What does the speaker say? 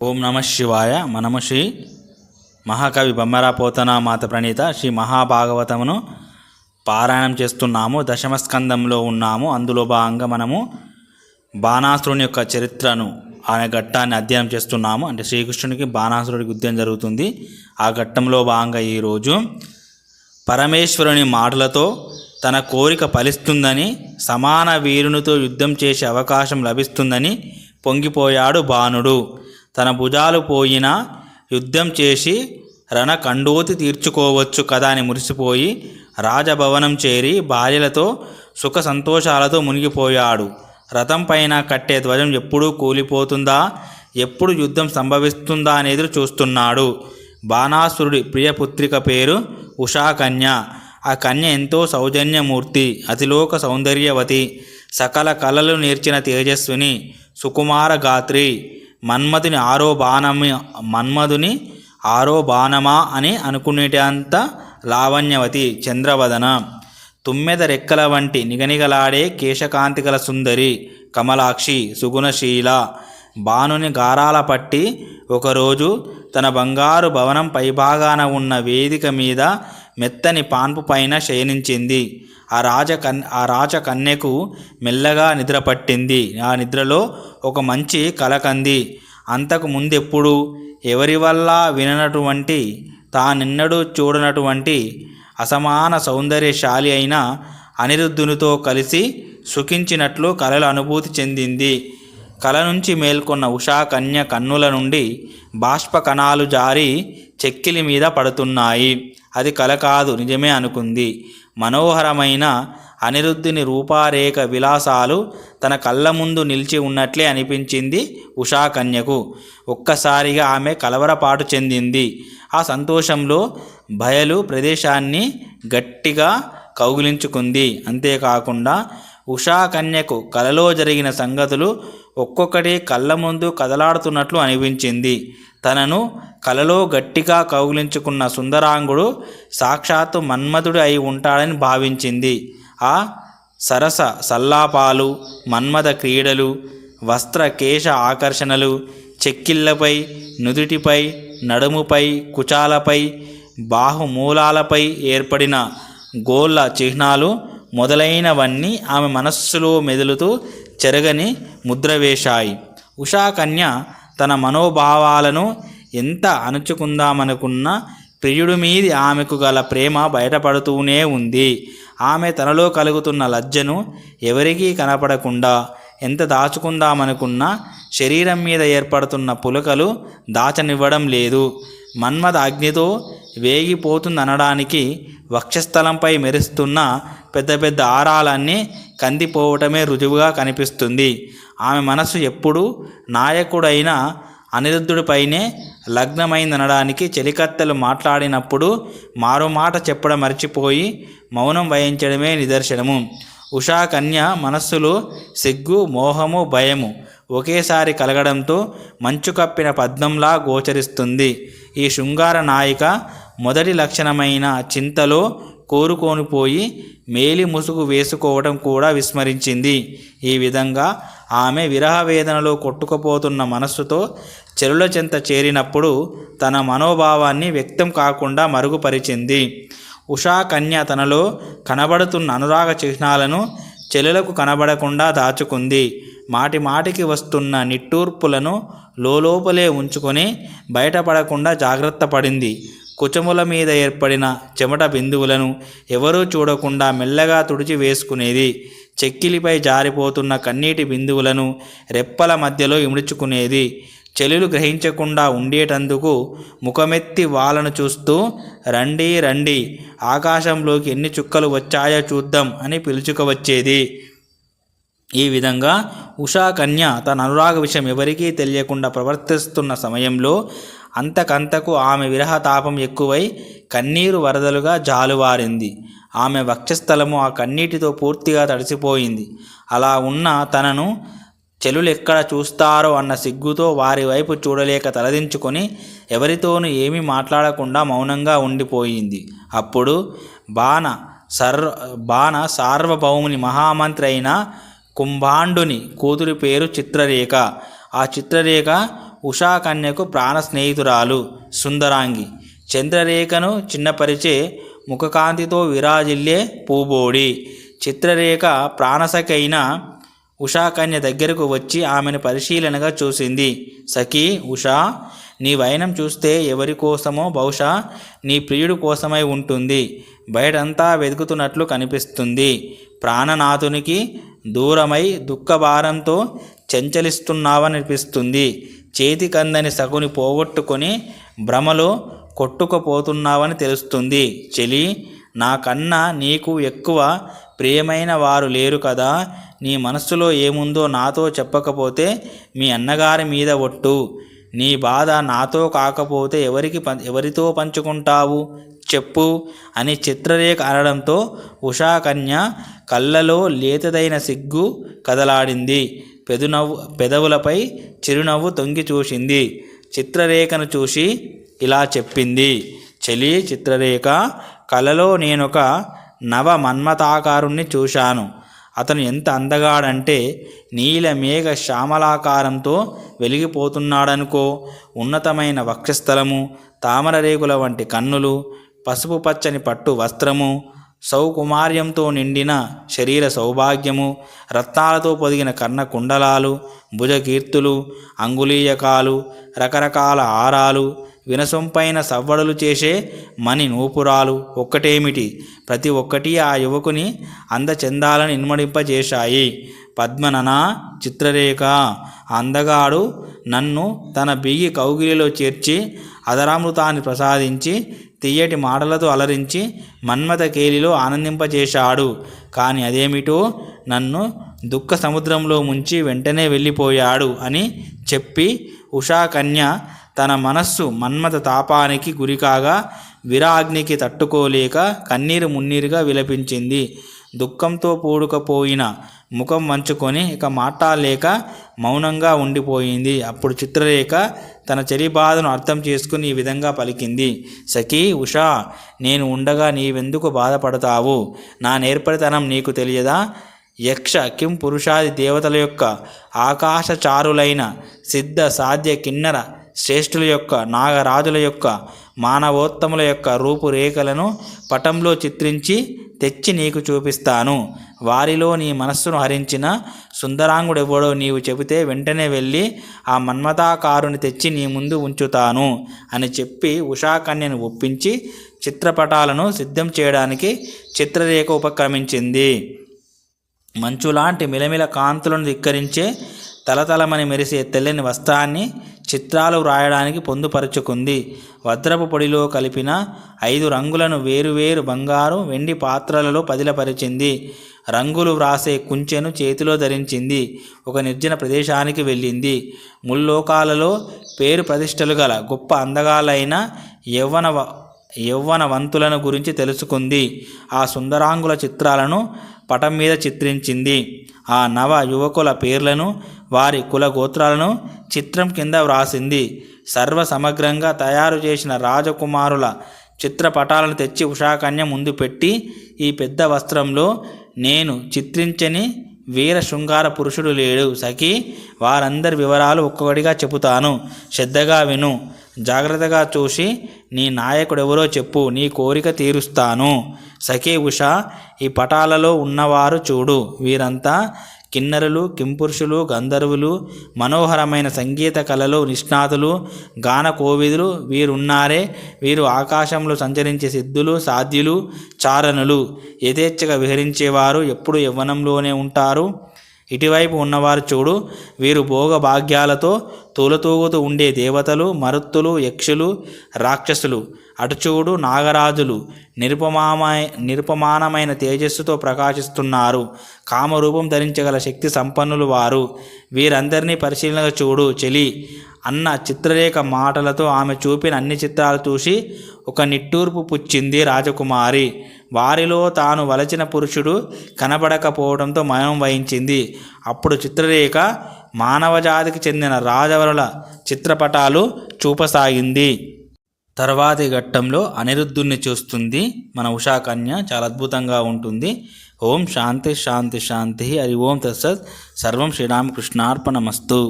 ఓం నమ శివాయ. మనము శ్రీ మహాకవి బొమ్మర పోతనామాత ప్రణీత శ్రీ మహాభాగవతమును పారాయణం చేస్తున్నాము. దశమ స్కందంలో ఉన్నాము. అందులో భాగంగా మనము బాణాసురుని యొక్క చరిత్రను అనే ఘట్టాన్ని అధ్యయనం చేస్తున్నాము. అంటే శ్రీకృష్ణునికి బాణాసురుడికి యుద్ధం జరుగుతుంది. ఆ ఘట్టంలో భాగంగా ఈరోజు పరమేశ్వరుని మాటలతో తన కోరిక ఫలిస్తుందని, సమాన వీరునితో యుద్ధం చేసే అవకాశం లభిస్తుందని పొంగిపోయాడు బాణుడు. తన భుజాలు పోయినా యుద్ధం చేసి రణకండోతి తీర్చుకోవచ్చు కదా అని మురిసిపోయి రాజభవనం చేరి భార్యలతో సుఖ సంతోషాలతో మునిగిపోయాడు. రథం పైన కట్టే ధ్వజం ఎప్పుడు కూలిపోతుందా, ఎప్పుడు యుద్ధం సంభవిస్తుందా అని ఎదురు చూస్తున్నాడు. బాణాసురుడి ప్రియపుత్రిక పేరు ఉషాకన్య. ఆ కన్య ఎంతో సౌజన్యమూర్తి, అతిలోక సౌందర్యవతి, సకల కళలు నేర్చిన తేజస్విని, సుకుమార గాత్రి. మన్మధుని ఆరో బాణమా అని అనుకునేటంత లావణ్యవతి, చంద్రవదన, తుమ్మెద రెక్కల వంటి నిగనిగలాడే కేశకాంతికల సుందరి, కమలాక్షి, సుగుణశీల. బాణుని గారాల పట్టి ఒకరోజు తన బంగారు భవనం పైభాగాన ఉన్న వేదిక మీద మెత్తని పాన్పు పైన శయనించింది. ఆ రాజకన్యకు మెల్లగా నిద్ర పట్టింది. ఆ నిద్రలో ఒక మంచి కల కంది. అంతకు ముందెప్పుడు ఎవరి వల్ల విననటువంటి, తానెన్నడూ చూడనటువంటి అసమాన సౌందర్యశాలి అయిన అనిరుద్ధునితో కలిసి సుఖించినట్లు కలలు అనుభూతి చెందింది. కల నుంచి మేల్కొన్న ఉషాకన్య కన్నుల నుండి బాష్ప కణాలు జారి చెక్కిలి మీద పడుతున్నాయి. అది కల కాదు, నిజమే అనుకుంది. మనోహరమైన అనిరుద్ధుని రూపారేఖ విలాసాలు తన కళ్ళ ముందు నిలిచి ఉన్నట్లే అనిపించింది ఉషాకన్యకు. ఒక్కసారిగా ఆమె కలవరపాటు చెందింది. ఆ సంతోషంలో బయలు ప్రదేశాన్ని గట్టిగా కౌగిలించుకుంది. అంతేకాకుండా ఉషాకన్యకు కలలో జరిగిన సంగతులు ఒక్కొక్కటి కళ్ళ ముందు కదలాడుతున్నట్లు అనిపించింది. తనను కలలో గట్టిగా కౌగిలించుకున్న సుందరాంగుడు సాక్షాత్తు మన్మధుడు అయి ఉంటాడని భావించింది. ఆ సరస సల్లాపాలు, మన్మథ క్రీడలు, వస్త్ర కేశ ఆకర్షణలు, చెక్కిళ్లపై, నుదుటిపై, నడుముపై, కుచాలపై, బాహుమూలాలపై ఏర్పడిన గోళ్ళ చిహ్నాలు మొదలైనవన్నీ ఆమె మనస్సులో మెదులుతూ చెరగని ముద్ర వేశాయి. ఉషాకన్య తన మనోభావాలను ఎంత అణుచుకుందామనుకున్నా ప్రియుడి మీది ఆమెకు గల ప్రేమ బయటపడుతూనే ఉంది. ఆమె తనలో కలుగుతున్న లజ్జను ఎవరికీ కనపడకుండా ఎంత దాచుకుందామనుకున్నా శరీరం మీద ఏర్పడుతున్న పులకలు దాచనివ్వడం లేదు. మన్మథ అగ్నితో వేగిపోతుందనడానికి వక్షస్థలంపై మెరుస్తున్న పెద్ద పెద్ద ఆరాలన్నీ కందిపోవటమే రుజువుగా కనిపిస్తుంది. ఆమె మనసు ఎప్పుడూ నాయకుడైన అనిరుద్ధుడిపైనే లగ్నమైందనడానికి చెలికత్తెలు మాట్లాడినప్పుడు మారుమాట చెప్పడం మర్చిపోయి మౌనం వహించడమే నిదర్శనము. ఉషాకన్య మనస్సులో సిగ్గు, మోహము, భయము ఒకేసారి కలగడంతో మంచు కప్పిన పద్మంలా గోచరిస్తుంది. ఈ శృంగార నాయిక మొదటి లక్షణమైన చింతలో కోరుకొనిపోయి మేలి ముసుగు వేసుకోవడం కూడా విస్మరించింది. ఈ విధంగా ఆమె విరహ వేదనలో కొట్టుకుపోతున్న మనస్సుతో చెరుల చెంత చేరినప్పుడు తన మనోభావాన్ని వ్యక్తం కాకుండా మరుగుపరిచింది. ఉషాకన్య తనలో కనబడుతున్న అనురాగ చిహ్నాలను చెలులకు కనబడకుండా దాచుకుంది. మాటి మాటికి వస్తున్న నిట్టూర్పులను లోపలే ఉంచుకొని బయటపడకుండా జాగ్రత్త పడింది. కుచముల మీద ఏర్పడిన చెమట బిందువులను ఎవరూ చూడకుండా మెల్లగా తుడిచి వేసుకునేది. చెక్కిలిపై జారిపోతున్న కన్నీటి బిందువులను రెప్పల మధ్యలో ఇముడ్చుకునేది. చెలులు గ్రహించకుండా ఉండేటందుకు ముఖమెత్తి వాళ్ళను చూస్తూ రండి రండి, ఆకాశంలోకి ఎన్ని చుక్కలు వచ్చాయో చూద్దాం అని పిలుచుకువచ్చేది. ఈ విధంగా ఉషాకన్య తన అనురాగ విషయం ఎవరికీ తెలియకుండా ప్రవర్తిస్తున్న సమయంలో అంతకంతకు ఆమె విరహతాపం ఎక్కువై కన్నీరు వరదలుగా జాలువారింది. ఆమె వక్షస్థలము ఆ కన్నీటితో పూర్తిగా తడిసిపోయింది. అలా ఉన్న తనను చెలులెక్కడ చూస్తారో అన్న సిగ్గుతో వారి వైపు చూడలేక తలదించుకొని ఎవరితోనూ ఏమీ మాట్లాడకుండా మౌనంగా ఉండిపోయింది. అప్పుడు బాణ సార్వభౌముని మహామంత్రి అయిన కుంభాండుని కూతురి పేరు చిత్రరేఖ. ఆ చిత్రరేఖ ఉషాకన్యకు ప్రాణ స్నేహితురాలు, సుందరాంగి. చంద్రరేఖను చిన్నపరిచే ముఖకాంతితో విరాజిల్లే పూబోడి. చిత్రరేఖ ప్రాణసఖైన ఉషాకన్య దగ్గరకు వచ్చి ఆమెను పరిశీలనగా చూసింది. సఖీ ఉషా, నీ వైనం చూస్తే ఎవరి కోసమో, బహుశా నీ ప్రియుడు కోసమై ఉంటుంది. బయటంతా వెతుకుతున్నట్లు కనిపిస్తుంది. ప్రాణనాథునికి దూరమై దుఃఖభారంతో చంచలిస్తున్నావనిపిస్తుంది. చేతికందని సగుని పోగొట్టుకొని భ్రమలో కొట్టుకుపోతున్నావని తెలుస్తుంది. చెలి, నాకన్నా నీకు ఎక్కువ ప్రియమైన వారు లేరు కదా. నీ మనస్సులో ఏముందో నాతో చెప్పకపోతే మీ అన్నగారి మీద ఒట్టు. నీ బాధ నాతో కాకపోతే ఎవరితో పంచుకుంటావు చెప్పు అని చిత్రరేఖ అనడంతో ఉషాకన్య కళ్ళలో లేతదైన సిగ్గు కదలాడింది. పెదవులపై చిరునవ్వు తొంగి చూసింది. చిత్రరేఖను చూసి ఇలా చెప్పింది. చెలి చిత్రరేఖ, కలలో నేనొక నవ మన్మథాకారుణ్ణి చూశాను. అతను ఎంత అందగాడంటే నీలమేఘ శ్యామలాకారంతో వెలిగిపోతున్నాడనుకో. ఉన్నతమైన వక్షస్థలము, తామర రేకుల వంటి కన్నులు, పసుపు పచ్చని పట్టు వస్త్రము, సౌకుమార్యంతో నిండిన శరీర సౌభాగ్యము, రత్నాలతో పొదిగిన కర్ణకుండలాలు, భుజకీర్తులు, అంగుళీయకాలు, రకరకాల హారాలు, వినసొంపైన సవ్వడులు చేసే మణి నూపురాలు ఒక్కటేమిటి, ప్రతి ఒక్కటి ఆ యువకుని అందచందాలను ఇన్మడింపజేశాయి. పద్మనన చిత్రరేఖ, అందగాడు నన్ను తన బిగి కౌగిలిలో చేర్చి అదరామృతాన్ని ప్రసాదించి తీయటి మాటలతో అలరించి మన్మథ కేలిలో ఆనందింపజేశాడు. కానీ అదేమిటో నన్ను దుఃఖ సముద్రంలో ముంచి వెంటనే వెళ్ళిపోయాడు అని చెప్పి ఉషాకన్య తన మనస్సు మన్మథ తాపానికి గురికాగా విరాగ్నికి తట్టుకోలేక కన్నీరు మున్నీరుగా విలపించింది. దుఃఖంతో పూడుకపోయిన ముఖం వంచుకొని ఇక మాట్లాడలేక మౌనంగా ఉండిపోయింది. అప్పుడు చిత్రరేఖ తన చెలి బాధను అర్థం చేసుకుని ఈ విధంగా పలికింది. సఖీ ఉషా, నేను ఉండగా నీవెందుకు బాధపడతావు? నా నేర్పరితనం నీకు తెలియదా? యక్ష కిం పురుషాది దేవతల యొక్క, ఆకాశచారులైన సిద్ధ సాధ్య కిన్నర శ్రేష్ఠుల యొక్క, నాగరాజుల యొక్క, మానవోత్తముల యొక్క రూపురేఖలను పటంలో చిత్రించి తెచ్చి నీకు చూపిస్తాను. వారిలో నీ మనస్సును హరించిన సుందరాంగుడెవడో నీవు చెబితే వెంటనే వెళ్ళి ఆ మన్మథాకారుని తెచ్చి నీ ముందు ఉంచుతాను అని చెప్పి ఉషాకన్యను ఒప్పించి చిత్రపటాలను సిద్ధం చేయడానికి చిత్రరేఖ ఉపక్రమించింది. మంచులాంటి మిలమిల కాంతులను ధిక్కరించే తలతలమని మెరిసే తెల్లని వస్త్రాన్ని చిత్రాలు వ్రాయడానికి పొందుపరుచుకుంది. వజ్రపు పొడిలో కలిపిన 5 రంగులను వేరువేరు బంగారు, వెండి పాత్రలలో పదిలపరిచింది. రంగులు వ్రాసే కుంచెను చేతిలో ధరించింది. ఒక నిర్జన ప్రదేశానికి వెళ్ళింది. ముల్లోకాలలో పేరు ప్రతిష్టలు గల గొప్ప అందగాలైన యవ్వనవంతులను గురించి తెలుసుకుంది. ఆ సుందరాంగుల చిత్రాలను పటం మీద చిత్రించింది. ఆ నవ యువకుల పేర్లను, వారి కుల గోత్రాలను చిత్రం కింద వ్రాసింది. సర్వసమగ్రంగా తయారు చేసిన రాజకుమారుల చిత్రపటాలను తెచ్చి ఉషాకన్య ముందు పెట్టి, ఈ పెద్ద వస్త్రంలో నేను చిత్రించని వీర శృంగార పురుషుడు లేడు సఖీ. వారందరి వివరాలు ఒక్కొక్కటిగా చెబుతాను, శ్రద్ధగా విను. జాగ్రత్తగా చూసి నీ నాయకుడెవరో చెప్పు, నీ కోరిక తీరుస్తాను. సఖీ ఉషా, ఈ పటాలలో ఉన్నవారు చూడు. వీరంతా కిన్నరులు, కింపురుషులు, గంధర్వులు, మనోహరమైన సంగీత కళలో నిష్ణాతులు, గాన కోవిదులు వీరున్నారే. వీరు ఆకాశంలో సంచరించే సిద్ధులు, సాధ్యులు, చారణులు. యథేచ్ఛగా విహరించేవారు, ఎప్పుడు యవ్వనంలోనే ఉంటారు. ఇటువైపు ఉన్నవారు చూడు, వీరు భోగ భాగ్యాలతో తూలతూగుతూ ఉండే దేవతలు, మరుత్తులు, యక్షులు, రాక్షసులు. అటు చూడు, నాగరాజులు నిరుపమానమైన తేజస్సుతో ప్రకాశిస్తున్నారు. కామరూపం ధరించగల శక్తి సంపన్నులు వారు. వీరందరినీ పరిశీలనగా చూడు చెలి అన్న చిత్రరేఖ మాటలతో ఆమె చూపిన అన్ని చిత్రాలు చూసి ఒక నిట్టూర్పు పుచ్చింది రాజకుమారి. వారిలో తాను వలచిన పురుషుడు కనబడకపోవడంతో మౌనం వహించింది. అప్పుడు చిత్రరేఖ మానవజాతికి చెందిన రాజవరుల చిత్రపటాలు చూపసాగింది. తర్వాతి ఘట్టంలో అనిరుద్ధుణ్ణి చూస్తుంది మన ఉషాకన్య. చాలా అద్భుతంగా ఉంటుంది. ఓం శాంతి శాంతి శాంతి. హరి ఓం తత్సత్. సర్వం శ్రీరామకృష్ణార్పణమస్తు.